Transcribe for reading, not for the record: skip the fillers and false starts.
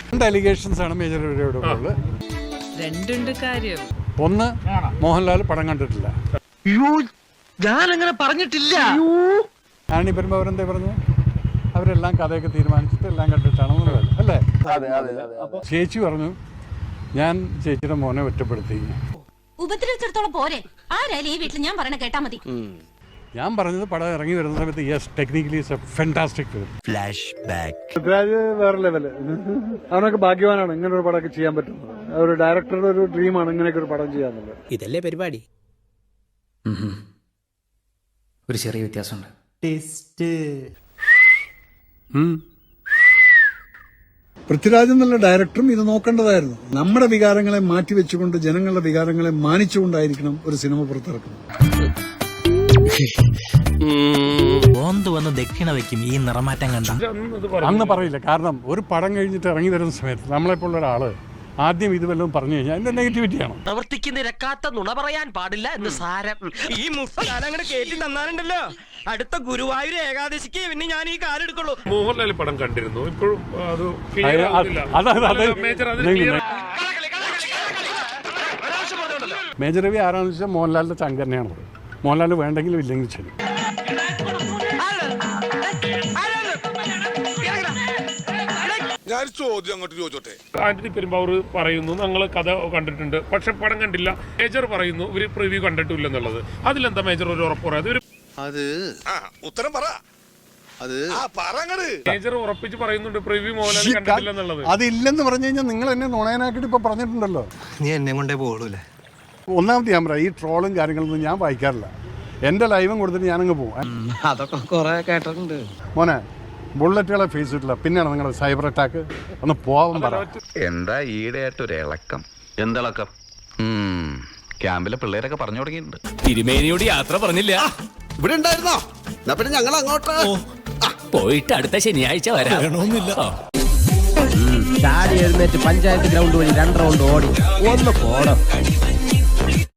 രണ്ട് അലിഗേഷൻസ് ആണ് മേജർ രവിയുടെ ഉള്ളത്. രണ്ടുണ്ട് കാര്യം. ഒന്ന്, മോഹൻലാൽ പടം കണ്ടിട്ടില്ല. ഞാൻ അങ്ങനെ പറഞ്ഞിട്ടില്ല. ആണി വരുമ്പോൾ അവരെന്താ പറഞ്ഞു? അവരെല്ലാം കഥയൊക്കെ തീരുമാനിച്ചിട്ട് എല്ലാം കണ്ടിട്ടാണെന്നുള്ളത് അല്ലേ? അപ്പോൾ ചേച്ചി പറഞ്ഞു ഞാൻ ചേച്ചിയുടെ മോനെ ഒറ്റപ്പെടുത്തി. ഉപദ്രവിച്ചിടത്തോളം പോരെ, ആരായാലും ഈ വീട്ടിൽ ഞാൻ പറയണ കേട്ടാ മതി. ഞാൻ പറഞ്ഞത് പടം ഇറങ്ങി വരുന്ന സമയത്ത് yes technically it's A fantastic film. Flash back. Prithviraj വേറെ ലെവല്. അവനൊക്കെ ഭാഗ്യവാനാണ് ഇങ്ങനെ ഒരു പടമൊക്കെ ചെയ്യാൻ പറ്റുന്നത്. ഒരു ഡയറക്ടറുടെ ഒരു ഡ്രീമാണ് ഇങ്ങനെയൊക്കെ ഒരു പടം ചെയ്യാന്നുള്ളത്. ഇതല്ലേ പരിപാടി. ഒരു ചെറിയ വ്യത്യാസമുണ്ട്. പൃഥ്വിരാജ് എന്നുള്ള ഡയറക്ടറും ഇത് നോക്കേണ്ടതായിരുന്നു. നമ്മുടെ വികാരങ്ങളെ മാറ്റിവെച്ചുകൊണ്ട് ജനങ്ങളുടെ വികാരങ്ങളെ മാനിച്ചുകൊണ്ടായിരിക്കണം ഒരു സിനിമ പുറത്തിറക്കുന്നത്. ബോന്ത് വന്ന് ദക്ഷിണ വെക്കും ഈ നിറമാറ്റം കണ്ട. അന്ന് പറയില്ല. കാരണം ഒരു പടം കഴിഞ്ഞിട്ട് ഇറങ്ങി വരുന്ന സമയത്ത് നമ്മളെപ്പോലുള്ള ഒരാള് ആദ്യം ഇത് വല്ലതും പറഞ്ഞു കഴിഞ്ഞാൽ അതിന്റെ നെഗറ്റിവിറ്റിയാണ്. പ്രവർത്തിക്കുന്ന രക്കാത്ത നുണ പറയാൻ പാടില്ല എന്ന് സാരം. ഈ മുസ്താനങ്ങനെ കേട്ടി തന്നാലുണ്ടല്ലോ, അടുത്ത ഗുരുവായൂർ ഏകാദശിക്ക് പിന്നെ ഞാൻ ഈ കാലെടുക്കുള്ളൂ. മോഹൻലാൽ പടം കണ്ടിരുന്നു. ഇപ്പോഴും മേജർ രവി ആരാണെന്ന് വെച്ചാൽ മോഹൻലാലിന്റെ ചങ്ക് തന്നെയാണ്. മോഹൻലാൽ വേണ്ടെങ്കിലും ഇല്ലെങ്കിൽ ശരി. ഞാൻ ചോദ്യം അങ്ങോട്ട് ചോദിച്ചോട്ടെ. ആന്റണി പെരുമ്പാവൂർ പറയുന്നു ഞങ്ങൾ കഥ കണ്ടിട്ടുണ്ട്, പക്ഷെ പടം കണ്ടില്ല. മേജർ പറയുന്നു ഇവര് പ്രിവ്യൂ കണ്ടിട്ടില്ല എന്നുള്ളത്. അതിലെന്താ മേജർ ഒരു ഉറപ്പ് പറയാതെ? അത് ഉത്തരം പറ. അത് മേജർ ഉറപ്പിച്ച് പറയുന്നുണ്ട് പ്രിവ്യൂ മോഹൻലാൽ കണ്ടിട്ടില്ല എന്നുള്ളത്. അതില്ലെന്ന് പറഞ്ഞു കഴിഞ്ഞാൽ നിങ്ങൾ എന്നെ നുണയനാക്കിട്ട് ഇപ്പൊ പറഞ്ഞിട്ടുണ്ടല്ലോ. നീ എന്നെ കൊണ്ടേ പോളൂല്ലേ. ഒന്നാമത്തെ ഞാൻ പറയാം, ഈ ട്രോളും കാര്യങ്ങളൊന്നും ഞാൻ വായിക്കാറില്ല. എന്റെ ലൈവും കൊടുത്തിട്ട് ഞാനങ്ങ് പോകും. അതൊക്കെ കൊറേ കേട്ടിട്ടുണ്ട്. മോനെ, ബുള്ളറ്റുകളെ ഫേസ് ചെയ്തിട്ടില്ല, പിന്നെയാണ് നിങ്ങളുടെ സൈബർ അറ്റാക്ക്. ഒന്ന് പോവാൻ പറ. എന്താ ഈടെയായിട്ടൊരു ഇളക്കം? എന്തിളക്കം? ക്യാമ്പിലെ പിള്ളേരൊക്കെ പറഞ്ഞു തുടങ്ങിയിട്ടുണ്ട്. തിരുമേനിയോട് യാത്ര പറഞ്ഞില്ല. ഇവിടെ ഉണ്ടായിരുന്നോ? പിന്നെ ഞങ്ങൾ അങ്ങോട്ട് പോയിട്ട് അടുത്ത ശനിയാഴ്ച വരാം. ചാടി എഴുന്നേറ്റ് പഞ്ചായത്ത് ഗ്രൗണ്ട് വഴി 2 റൗണ്ട് ഓടി ഒന്ന് പോണം.